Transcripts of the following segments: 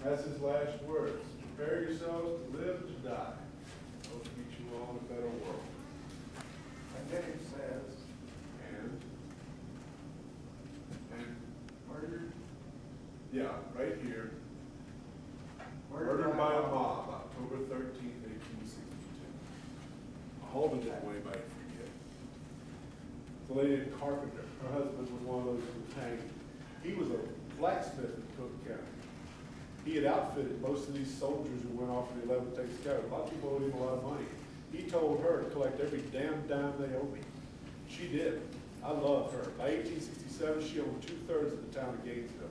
That's his last words. Prepare yourselves to live and to die. Hope to meet you all in a better world. And then it says, and murdered? Yeah, right here. Murdered by a mob, October 13th, 1862. A whole bit away by forget. The lady named Carpenter, her husband was one of those who was hanged. He was a blacksmith in Cook County. He had outfitted most of these soldiers who went off to the 11th Texas Cavalry. A lot of people owed him a lot of money. He told her to collect every damn dime they owed me. She did. I love her. By 1867, she owned 2/3 of the town of Gainesville.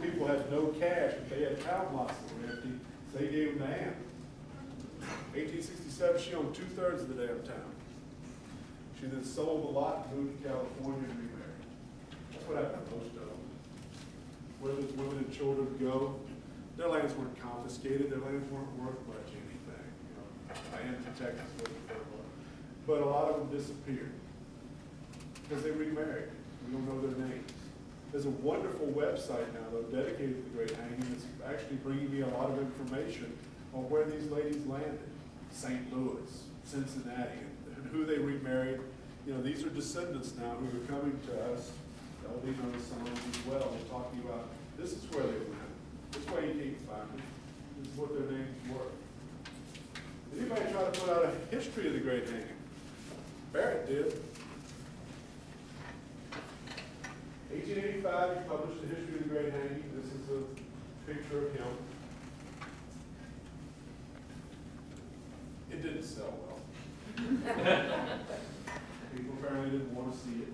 People had no cash, but they had town lots that were empty, so they gave them to Ann. 1867, she owned 2/3 of the damn town. She then sold the lot, moved to California, and remarried. That's what happened to most of them. Where those women and children go, their lands weren't confiscated, their lands weren't worth much anything. You know, I am in Texas, but a lot of them disappeared because they remarried. We don't know their names. There's a wonderful website now, though, dedicated to the Great Hanging. It's actually bringing me a lot of information on where these ladies landed. St. Louis, Cincinnati, and who they remarried. You know, these are descendants now who are coming to us. They know some of them as well. They're talking about, this is where they went. This way you can't find them. This is what their names were. Did anybody try to put out a history of the Great Hanging? Barrett did. 1885, he published a history of the Great Hanging. This is a picture of him. It didn't sell well. People apparently didn't want to see it.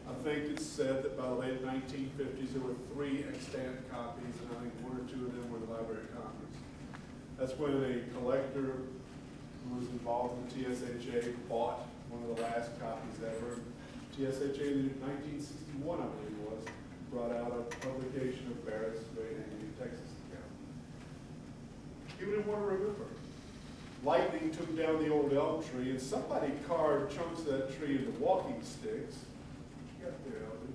I think it's said that by the late 1950s there were 3 extant copies, and I think 1 or 2 of them were the Library of Congress. That's when a collector who was involved in the TSHA bought one of the last copies ever. TSHA in 1961, I believe it was, brought out a publication of Barrett's Great Hanging in Texas account. People didn't want to remember. Lightning took down the old elm tree, and somebody carved chunks of that tree into walking sticks. What you got there, Elvin?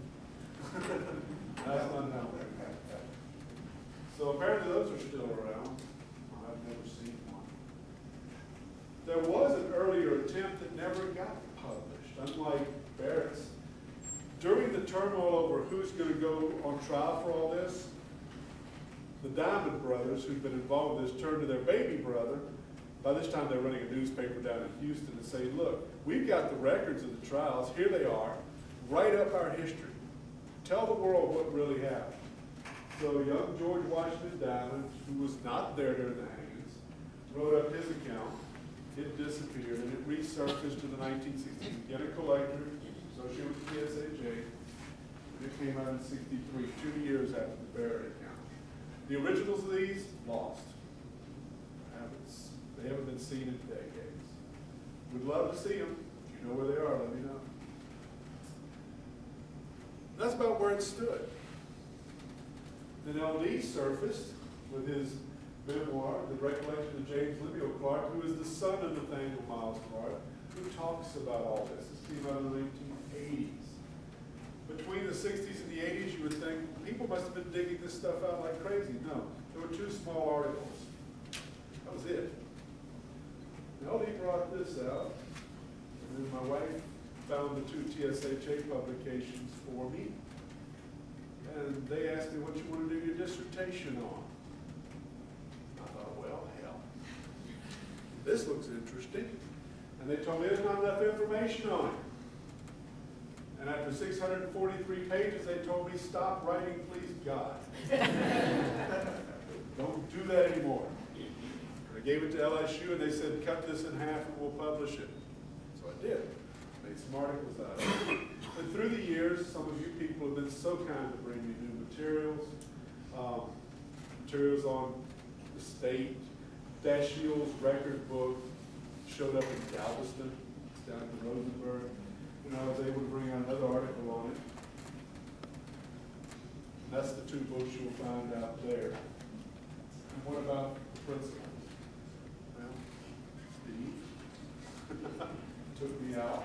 That's not down there. So apparently those are still around. I've never seen one. There was an earlier attempt that never got published, unlike Barrett's. During the turmoil over who's going to go on trial for all this, the Diamond brothers, who'd been involved with this, turned to their baby brother. By this time, they're running a newspaper down in Houston and say, look, we've got the records of the trials. Here they are. Write up our history. Tell the world what really happened. So young George Washington Diamond, who was not there during the hangings, wrote up his account. It disappeared, and it resurfaced in the 1960s. Again, a collector associated with the TSHA, and it came out in '63, 2 years after the Barrett account. The originals of these, lost. They haven't been seen in decades. We'd love to see them. If you know where they are, let me know. That's about where it stood. Then LD surfaced with his memoir, The Recollection of James Lemuel Clark, who is the son of Nathaniel Miles Clark, who talks about all this. This came out in the 1980s. Between the 60s and the 80s, you would think people must have been digging this stuff out like crazy. No, there were 2 small articles. That was it. LD brought this out, and then my wife found the 2 TSHA publications for me. And they asked me what you want to do your dissertation on. I thought, well, hell, this looks interesting. And they told me there's not enough information on it. And after 643 pages, they told me, stop writing, please, God. Don't do that anymore. I gave it to LSU, and they said, cut this in half and we'll publish it. So I did. Made some articles out of it. But through the years, some of you people have been so kind to bring me new materials. Materials on the state. Dashiell's record book showed up in Galveston. It's down in Rosenberg. And I was able to bring out another article on it. And that's the 2 books you'll find out there. And what about the principal? Well, Steve took me out.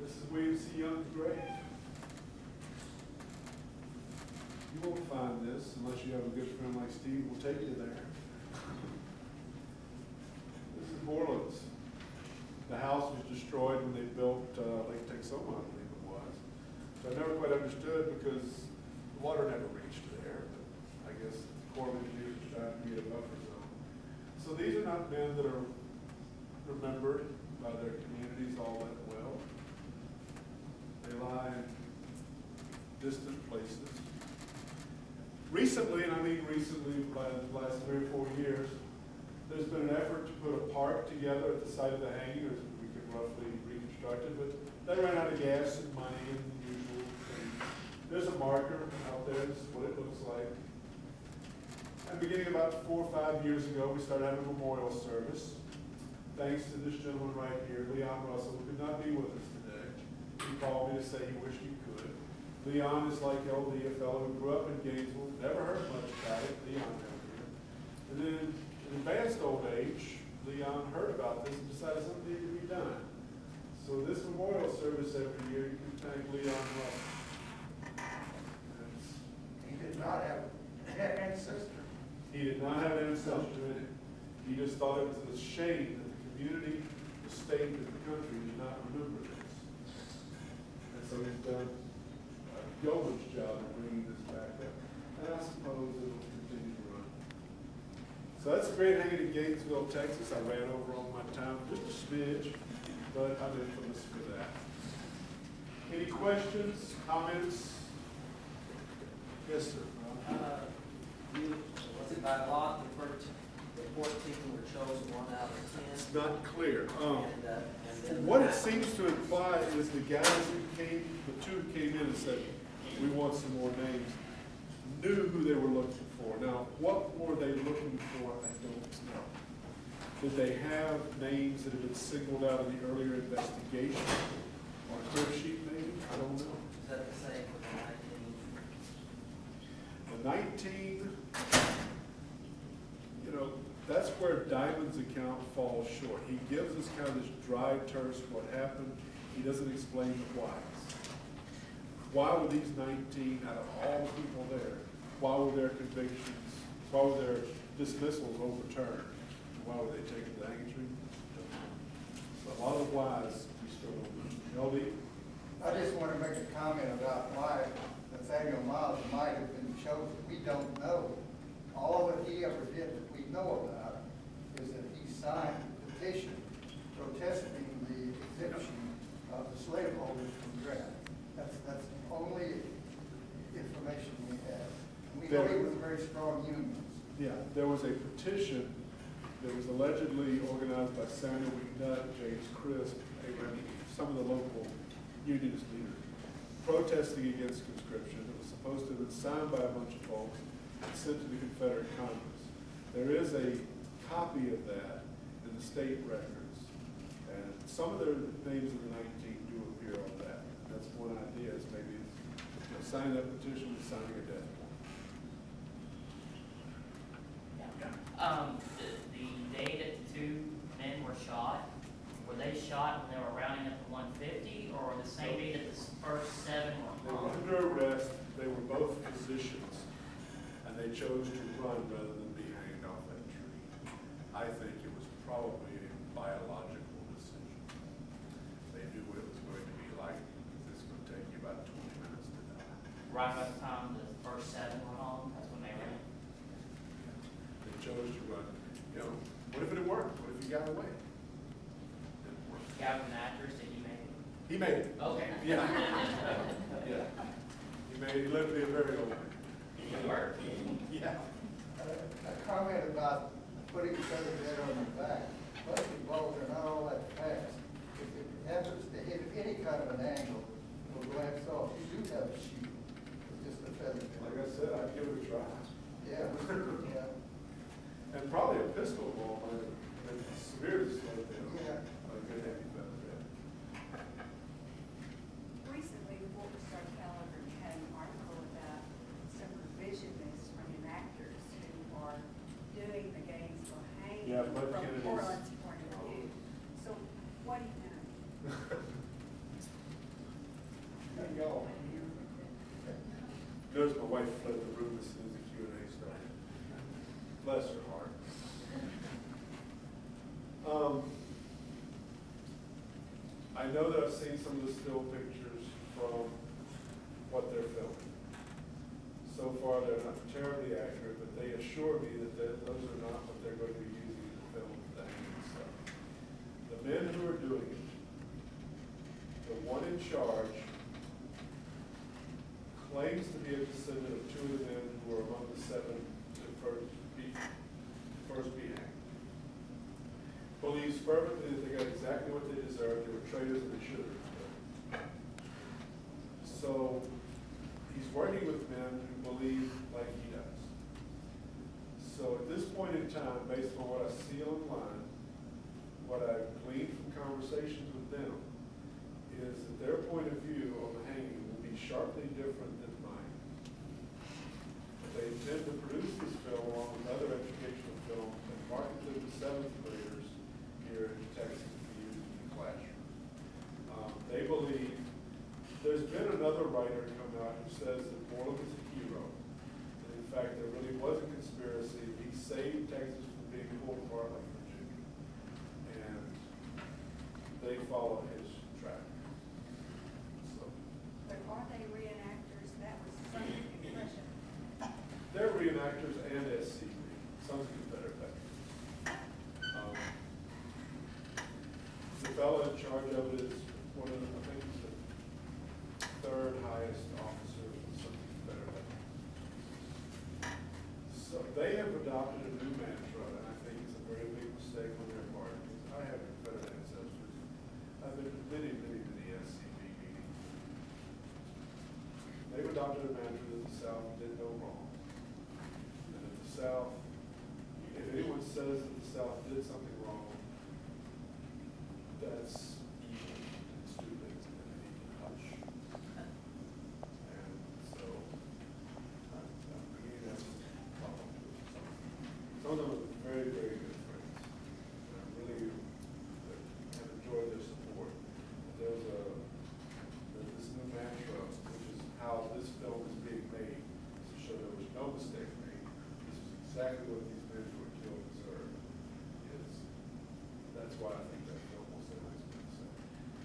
This is William C. Young's grave. You won't find this unless you have a good friend like Steve who will take you there. This is Borland's. The house was destroyed when they built Lake Texoma, I believe it was. So I never quite understood because the water never reached there. But I guess the Corps of Engineers was trying to get a buffer zone. So these are not men that are remembered by their communities all that well. They lie in distant places. Recently, and I mean recently, by the last 3 or 4 years, there's been an effort to put a park together at the site of the hanging, or we could roughly reconstruct it, but they ran out of gas and money and the usual things. There's a marker out there, this is what it looks like. And beginning about 4 or 5 years ago, we started having a memorial service. Thanks to this gentleman right here, Leon Russell, who could not be with us today. He called me to say he wished he could. Leon is like LD, a fellow who grew up in Gainesville, never heard much about it, Leon down here. And then in advanced old age, Leon heard about this and decided something needed to be done. So this memorial service every year, you can thank Leon Russell. He did not have an ancestor. He did not have an ancestor in it. He just thought it was a shame that the community, the state, and the country did not remember this. And so he's done a yeoman's job of bringing this back up. And I suppose it will continue to run. So that's a great hanging in Gainesville, Texas. I ran over on my time just a smidge, but I'm infamous for that. Any questions, comments? Yes, sir. Was it by lot the 14 were chosen 1 out of 10? It's not clear. And then What it seems to imply is the guys who came, the 2 who came in and said, we want some more names, knew who they were looking for. Now, what were they looking for? I don't know. Did they have names that had been singled out in the earlier investigation? On a crib sheet, maybe? I don't know. Is that the same for the 19? The 19, you know, that's where Diamond's account falls short. He gives us kind of this dry, terse, what happened. He doesn't explain the whys. Why were these 19, out of all the people there, why were their convictions, why were their dismissals overturned? Why were they taken to the hanging tree? So a lot of the whys we still don't know. LD? I just want to make a comment about why Nathaniel Miles might have been chosen. We don't know. All that he ever did that we know about is that he signed a petition protesting the exemption of the slaveholders from draft. That's the only information we have. And we know he was a very strong unionist. Yeah, there was a petition that was allegedly organized by Samuel McNutt, James Crisp, some of the local unionist leaders, protesting against conscription. It was supposed to have been signed by a bunch of folks and sent to the Confederate Congress. There is a copy of that in the state records, and some of their names of the 19 do appear on that. That's one idea, is maybe signing that petition is signing a death warrant. The day that the 2 men were shot, were they shot when they were rounding up to 150, or the same day that the first 7 were They were hung? under arrest. They were both physicians, and they chose to run rather than be hanged off that tree. I think it was probably a biological decision. They knew what it was going to be like. This is going to take you about 20 minutes to die. Right by the time the first 7 were hung, that's when they ran. They chose to run. You know, what if it had worked? What if he got away? Didn't work. Guy from the actress, did you make it? He made it. Okay. Yeah. Yeah. He lived to be a very old man. It worked. Yeah. A comment about putting feather bed on your back. Musket balls are not all that fast. If it happens to hit any kind of an angle, it'll glance off. You do have a shield. It's just a feather bed. Like I said, I'd give it a try. Yeah, yeah. And probably a pistol ball might have severely slowed down. Yeah. A good heavy feather bed. Recently, the Fort Star Calendar had an article about some revisionists from enactors who are doing the Gainesville hanging Yeah, Bud from Kennedy's. Portland's point of view. So what do you know? There you go. Notice my wife fled the room. bless her heart. I know that I've seen some of the still pictures from what they're filming. So far, they're not terribly accurate, but they assure me that those are not what they're going to be using to film the hanging stuff. The men who are doing it, the one in charge, claims to be a descendant of two of the men who were among the seven to first be hanged. Believes fervently that they got exactly what they deserved. They were traitors and they should have been. So he's working with men who believe like he does. So at this point in time, based on what I see online, what I've gleaned from conversations with them, is that their point of view on the hanging will be sharply different than mine. They intend to produce this film along with other educational films and market them to seventh graders here in Texas to be used in the classroom. They believe, there's been another writer come out who says that Moreland is a hero. And in fact, there really was a conspiracy. He saved Texas from being pulled apart like Virginia. And they followed his track. So, But are they reenactors? That was some impression. they're reenactors and SCV. Sounds better, but the fellow in charge of it is one of the, I think he's the third highest officer, something better. So they have adopted a new mantra, and I think it's a very big mistake on their part, because I have Confederate ancestors. I've been to many SCV meetings. They've adopted a mantra that the South did no wrong. And if the South, if anyone says that the South did something wrong, that's evil and stupid, and they need to hush. And so, again, that's some of them are very, very good friends. And I really have enjoyed their support. There's this new mantra, which is how this film is being made, to show there was no mistake made. This is exactly what these men who were killed deserved. That's why I think that film will say what it's going to say.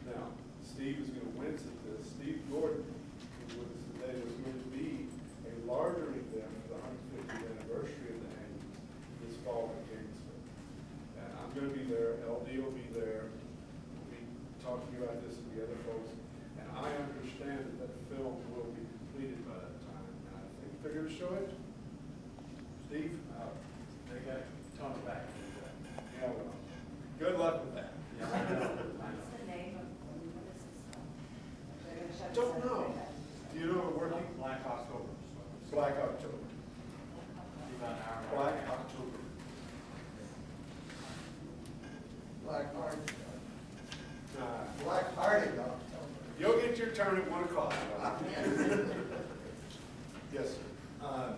Now, Steve is going to wince at this. Steve Jordan, who's with us today, is going to be a larger event for the 150th anniversary of the hangings this fall in Gainesville. And I'm going to be there. LD will be there. We'll be talking about this with the other folks. And I understand that film will be completed by that time. And I think they're going to show it. Steve? They got Tony back. Yeah, well, good luck with that. Yeah, I know. What's the name of, what is this? Don't know. Do you know we're working? Black October. Black October. About an hour. Black October. Black Heart, Nah. Black Hearted October. You'll get your turn at 1 o'clock. Yes, sir.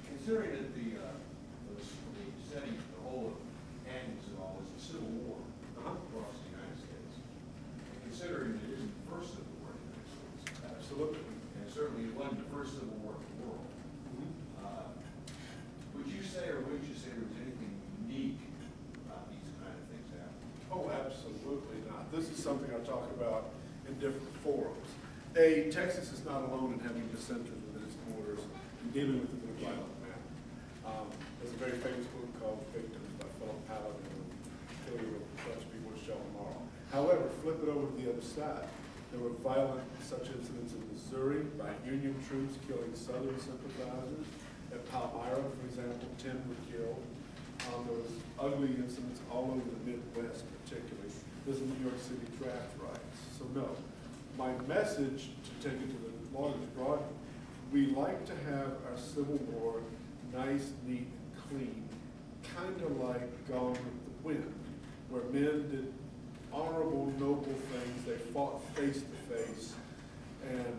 Considering that the setting, the whole of hangings and all is a civil war across the United States, and considering it isn't the first civil war in the United States, Absolutely. and certainly it wasn't the first civil war in the world, would you say, or wouldn't you say there was anything unique about these kind of things happening? Oh, absolutely not. This is something I talk about in different forums. Texas is not alone in having dissenters within its borders and dealing with it in a violent manner. There's a very famous book called Victims by Philip Paladin, and Philly will touch people with Shell tomorrow. However, flip it over to the other side. There were violent such incidents in Missouri by Union troops killing Southern sympathizers. At Palmyra, for example, 10 were killed. There was ugly incidents all over the Midwest, particularly. There's the New York City draft riots. So no, my message, to take it to the largest broad, we like to have our Civil War nice, neat, and clean, kind of like Gone with the Wind, where men did honorable, noble things. They fought face to face, and